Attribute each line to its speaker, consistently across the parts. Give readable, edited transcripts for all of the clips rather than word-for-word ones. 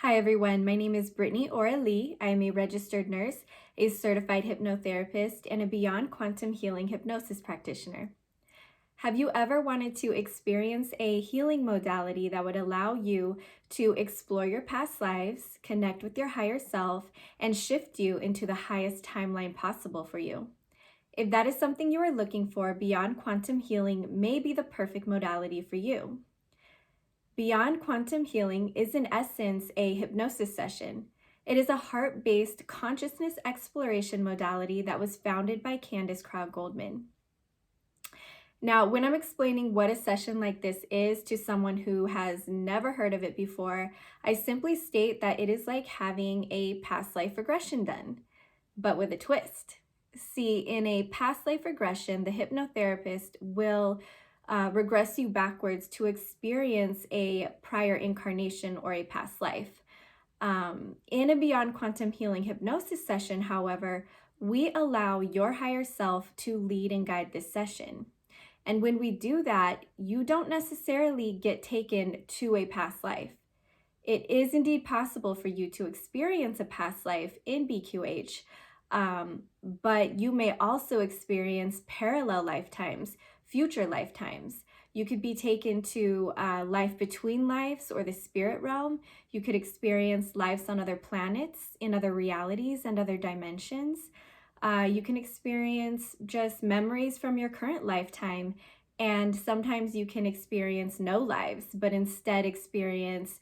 Speaker 1: Hi everyone, my name is Brittany Aurelie. I am a registered nurse, a certified hypnotherapist, and a Beyond Quantum Healing Hypnosis Practitioner. Have you ever wanted to experience a healing modality that would allow you to explore your past lives, connect with your higher self, and shift you into the highest timeline possible for you? If that is something you are looking for, Beyond Quantum Healing may be the perfect modality for you. Beyond Quantum Healing is in essence a hypnosis session. It is a heart-based consciousness exploration modality that was founded by Candace Crowe-Goldman. Now, when I'm explaining what a session like this is to someone who has never heard of it before, I simply state that it is like having a past life regression done, but with a twist. See, in a past life regression, the hypnotherapist will regress you backwards to experience a prior incarnation or a past life. In a Beyond Quantum Healing hypnosis session, however, we allow your higher self to lead and guide this session. And when we do that, you don't necessarily get taken to a past life. It is indeed possible for you to experience a past life in BQH, but you may also experience parallel lifetimes, future lifetimes. You could be taken to life between lives or the spirit realm. You could experience lives on other planets, in other realities and other dimensions. You can experience just memories from your current lifetime, and sometimes you can experience no lives, but instead experience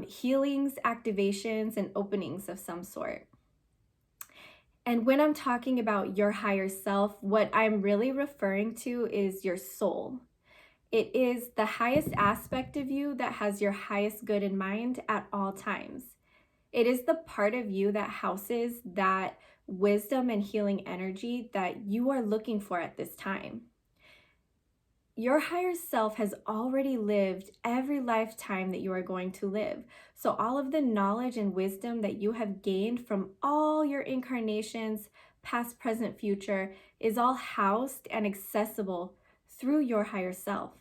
Speaker 1: healings, activations, and openings of some sort. And when I'm talking about your higher self, what I'm really referring to is your soul. It is the highest aspect of you that has your highest good in mind at all times. It is the part of you that houses that wisdom and healing energy that you are looking for at this time. Your higher self has already lived every lifetime that you are going to live. So all of the knowledge and wisdom that you have gained from all your incarnations, past, present, future, is all housed and accessible through your higher self.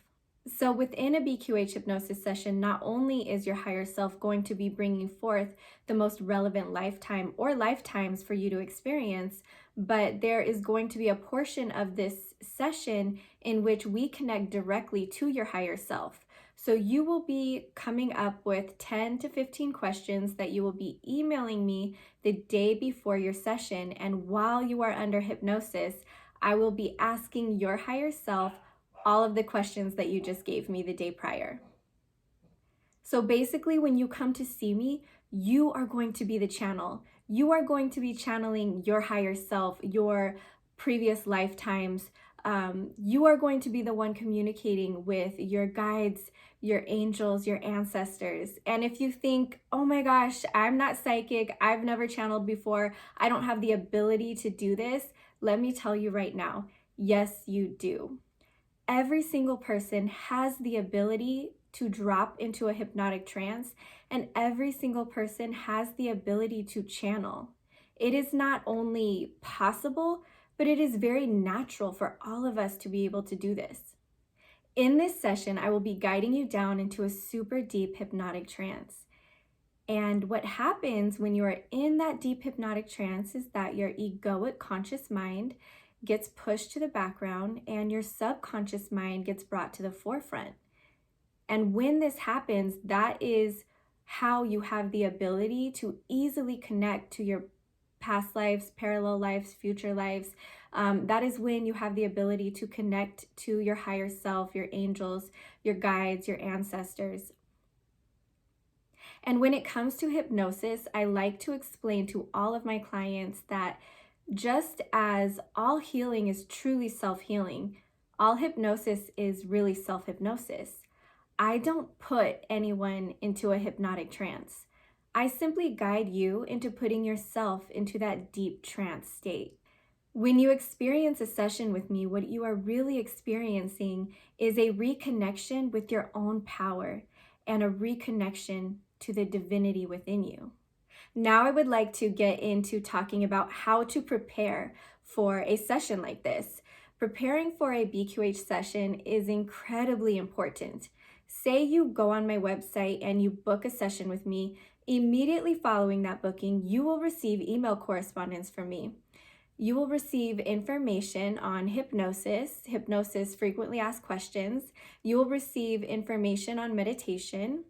Speaker 1: So within a BQH hypnosis session, not only is your higher self going to be bringing forth the most relevant lifetime or lifetimes for you to experience, but there is going to be a portion of this session in which we connect directly to your higher self. So you will be coming up with 10 to 15 questions that you will be emailing me the day before your session. And while you are under hypnosis, I will be asking your higher self all of the questions that you just gave me the day prior. So basically, when you come to see me, you are going to be the channel. You are going to be channeling your higher self, your previous lifetimes. You are going to be the one communicating with your guides, your angels, your ancestors. And if you think, oh my gosh, I'm not psychic, I've never channeled before, I don't have the ability to do this, let me tell you right now, yes, you do. Every single person has the ability to drop into a hypnotic trance, and every single person has the ability to channel. It is not only possible, but it is very natural for all of us to be able to do this. In this session, I will be guiding you down into a super deep hypnotic trance. And what happens when you are in that deep hypnotic trance is that your egoic conscious mind gets pushed to the background and your subconscious mind gets brought to the forefront. And when this happens, that is how you have the ability to easily connect to your past lives, parallel lives, future lives. That is when you have the ability to connect to your higher self, your angels, your guides, your ancestors. And when it comes to hypnosis, I like to explain to all of my clients that just as all healing is truly self-healing, all hypnosis is really self-hypnosis. I don't put anyone into a hypnotic trance. I simply guide you into putting yourself into that deep trance state. When you experience a session with me, what you are really experiencing is a reconnection with your own power and a reconnection to the divinity within you. Now I would like to get into talking about how to prepare for a session like this. Preparing for a BQH session is incredibly important Say you go on my website and you book a session with me. Immediately following that booking, you will receive email correspondence from me. You will receive information on hypnosis frequently asked questions. You will receive information on meditation.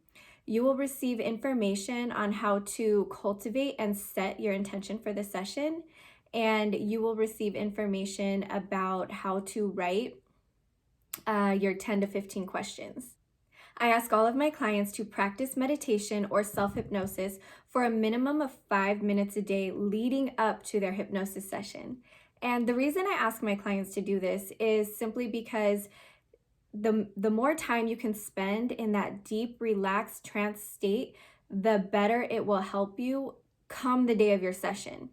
Speaker 1: You will receive information on how to cultivate and set your intention for the session. And you will receive information about how to write your 10 to 15 questions. I ask all of my clients to practice meditation or self-hypnosis for a minimum of 5 minutes a day leading up to their hypnosis session. And the reason I ask my clients to do this is simply because the more time you can spend in that deep, relaxed trance state, the better it will help you come the day of your session.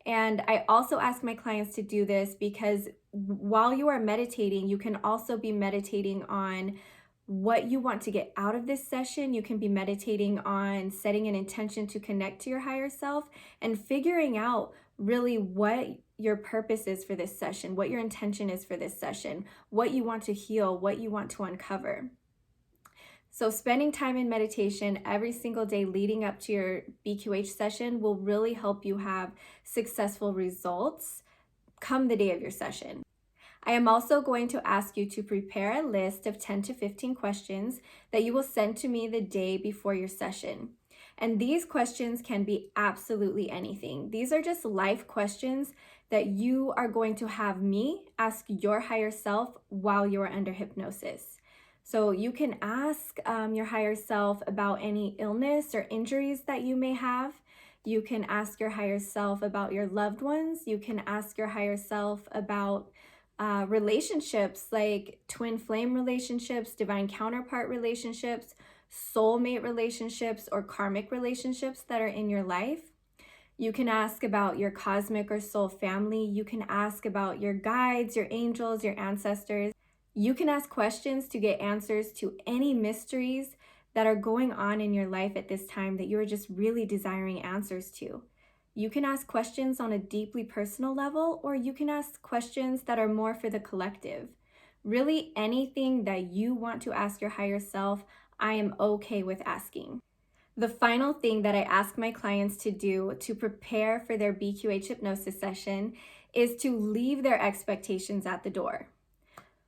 Speaker 1: And I also ask my clients to do this because while you are meditating, you can also be meditating on what you want to get out of this session. You can be meditating on setting an intention to connect to your higher self and figuring out really what your purpose is for this session, what your intention is for this session, what you want to heal, what you want to uncover. So spending time in meditation every single day leading up to your BQH session will really help you have successful results come the day of your session. I am also going to ask you to prepare a list of 10 to 15 questions that you will send to me the day before your session. And these questions can be absolutely anything. These are just life questions that you are going to have me ask your higher self while you are under hypnosis. So you can ask your higher self about any illness or injuries that you may have. You can ask your higher self about your loved ones. You can ask your higher self about relationships like twin flame relationships, divine counterpart relationships, soulmate relationships, or karmic relationships that are in your life. You can ask about your cosmic or soul family. You can ask about your guides, your angels, your ancestors. You can ask questions to get answers to any mysteries that are going on in your life at this time that you are just really desiring answers to. You can ask questions on a deeply personal level, or you can ask questions that are more for the collective. Really, anything that you want to ask your higher self, I am okay with asking. The final thing that I ask my clients to do to prepare for their BQH hypnosis session is to leave their expectations at the door.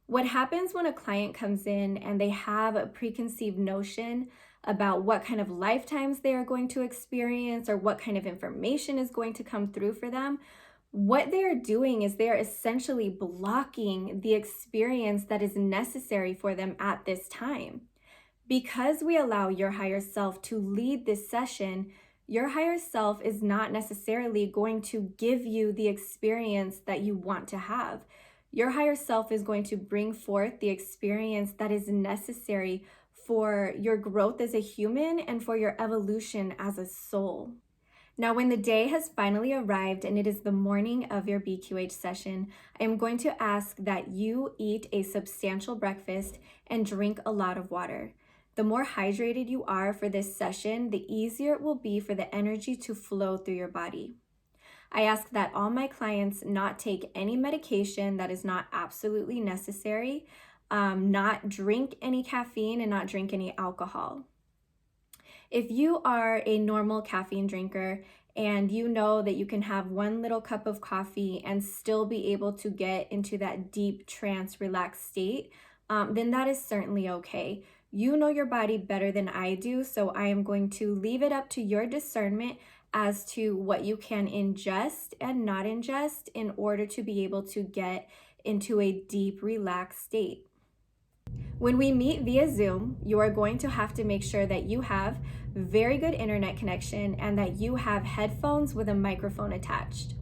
Speaker 1: What happens when a client comes in and they have a preconceived notion about what kind of lifetimes they are going to experience or what kind of information is going to come through for them, what they are doing is they are essentially blocking the experience that is necessary for them at this time. Because we allow your higher self to lead this session, your higher self is not necessarily going to give you the experience that you want to have. Your higher self is going to bring forth the experience that is necessary for your growth as a human and for your evolution as a soul. Now, when the day has finally arrived and it is the morning of your BQH session, I am going to ask that you eat a substantial breakfast and drink a lot of water. The more hydrated you are for this session, the easier it will be for the energy to flow through your body. I ask that all my clients not take any medication that is not absolutely necessary, not drink any caffeine, and not drink any alcohol. If you are a normal caffeine drinker and you know that you can have one little cup of coffee and still be able to get into that deep trance relaxed state, then that is certainly okay. You know your body better than I do, so I am going to leave it up to your discernment as to what you can ingest and not ingest in order to be able to get into a deep, relaxed state. When we meet via Zoom, you are going to have to make sure that you have very good internet connection and that you have headphones with a microphone attached.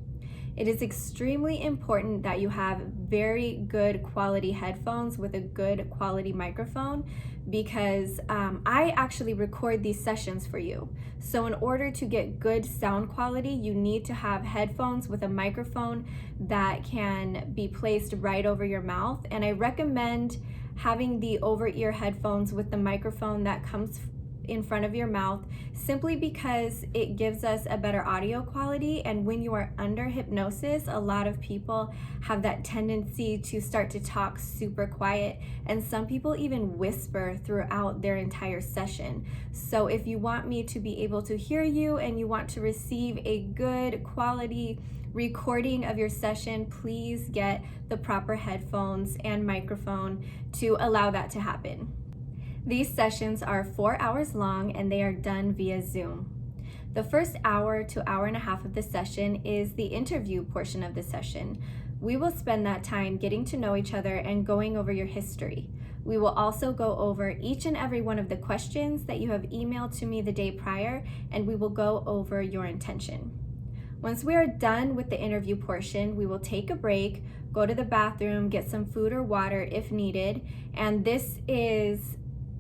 Speaker 1: It is extremely important that you have very good quality headphones with a good quality microphone because I actually record these sessions for you. So in order to get good sound quality, you need to have headphones with a microphone that can be placed right over your mouth. And I recommend having the over-ear headphones with the microphone that comes in front of your mouth simply because it gives us a better audio quality. And when you are under hypnosis, a lot of people have that tendency to start to talk super quiet, and some people even whisper throughout their entire session. So if you want me to be able to hear you and you want to receive a good quality recording of your session, please get the proper headphones and microphone to allow that to happen. These sessions are 4 hours long and they are done via Zoom. The first hour to hour and a half of the session is the interview portion of the session. We will spend that time getting to know each other and going over your history. We will also go over each and every one of the questions that you have emailed to me the day prior, and we will go over your intention. Once we are done with the interview portion, we will take a break, go to the bathroom, get some food or water if needed, and this is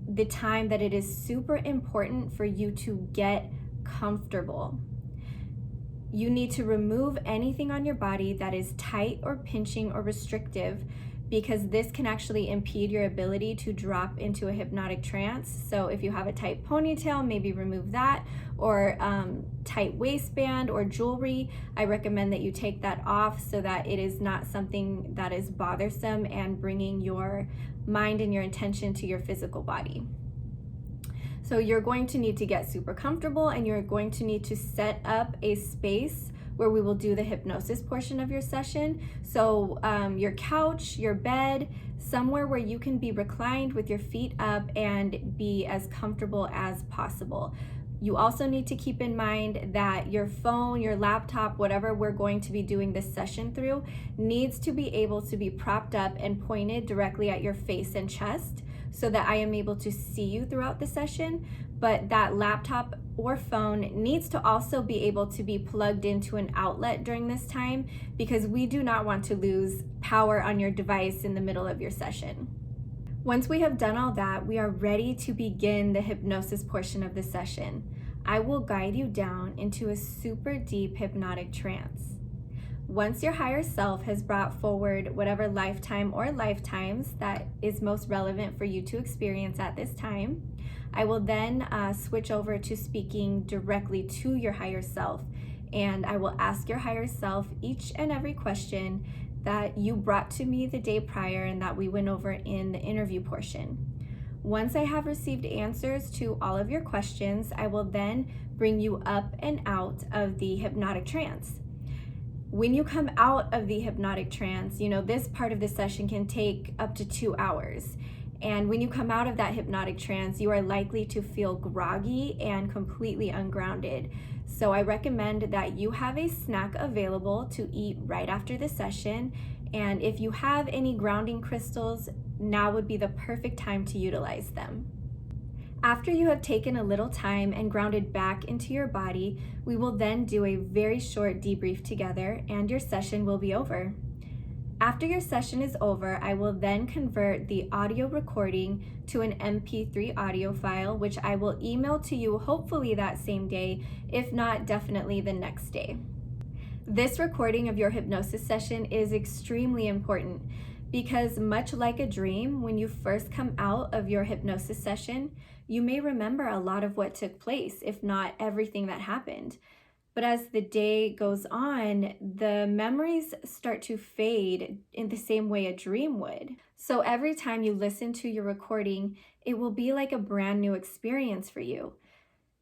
Speaker 1: the time that it is super important for you to get comfortable. You need to remove anything on your body that is tight or pinching or restrictive, because this can actually impede your ability to drop into a hypnotic trance. So if you have a tight ponytail, maybe remove that, or tight waistband or jewelry, I recommend that you take that off so that it is not something that is bothersome and bringing your mind and your intention to your physical body. So you're going to need to get super comfortable, and you're going to need to set up a space where we will do the hypnosis portion of your session. So your couch, your bed, somewhere where you can be reclined with your feet up and be as comfortable as possible. You also need to keep in mind that your phone, your laptop, whatever we're going to be doing this session through, needs to be able to be propped up and pointed directly at your face and chest so that I am able to see you throughout the session. But that laptop or phone needs to also be able to be plugged into an outlet during this time, because we do not want to lose power on your device in the middle of your session. Once we have done all that, we are ready to begin the hypnosis portion of the session. I will guide you down into a super deep hypnotic trance. Once your higher self has brought forward whatever lifetime or lifetimes that is most relevant for you to experience at this time, I will then switch over to speaking directly to your higher self, and I will ask your higher self each and every question that you brought to me the day prior and that we went over in the interview portion. Once I have received answers to all of your questions, I will then bring you up and out of the hypnotic trance. When you come out of the hypnotic trance, this part of the session can take up to 2 hours. And when you come out of that hypnotic trance, you are likely to feel groggy and completely ungrounded. So I recommend that you have a snack available to eat right after the session. And if you have any grounding crystals, now would be the perfect time to utilize them. After you have taken a little time and grounded back into your body, we will then do a very short debrief together and your session will be over. After your session is over, I will then convert the audio recording to an MP3 audio file, which I will email to you hopefully that same day, if not definitely the next day. This recording of your hypnosis session is extremely important because, much like a dream, when you first come out of your hypnosis session, you may remember a lot of what took place, if not everything that happened. But as the day goes on, the memories start to fade in the same way a dream would. So every time you listen to your recording, it will be like a brand new experience for you.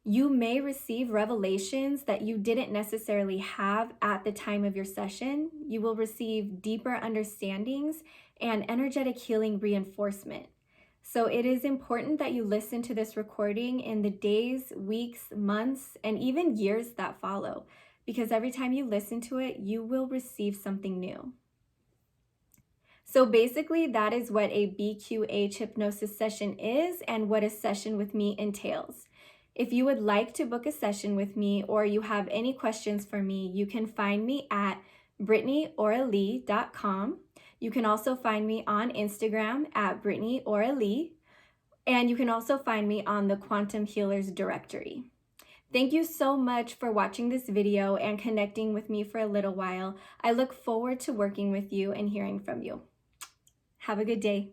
Speaker 1: You may receive revelations that you didn't necessarily have at the time of your session. You will receive deeper understandings and energetic healing reinforcement. So it is important that you listen to this recording in the days, weeks, months, and even years that follow, because every time you listen to it, you will receive something new. So basically, that is what a BQH hypnosis session is and what a session with me entails. If you would like to book a session with me or you have any questions for me, you can find me at BrittanyAurelie.com. You can also find me on Instagram at Brittany Aurelie, and you can also find me on the Quantum Healers directory. Thank you so much for watching this video and connecting with me for a little while. I look forward to working with you and hearing from you. Have a good day.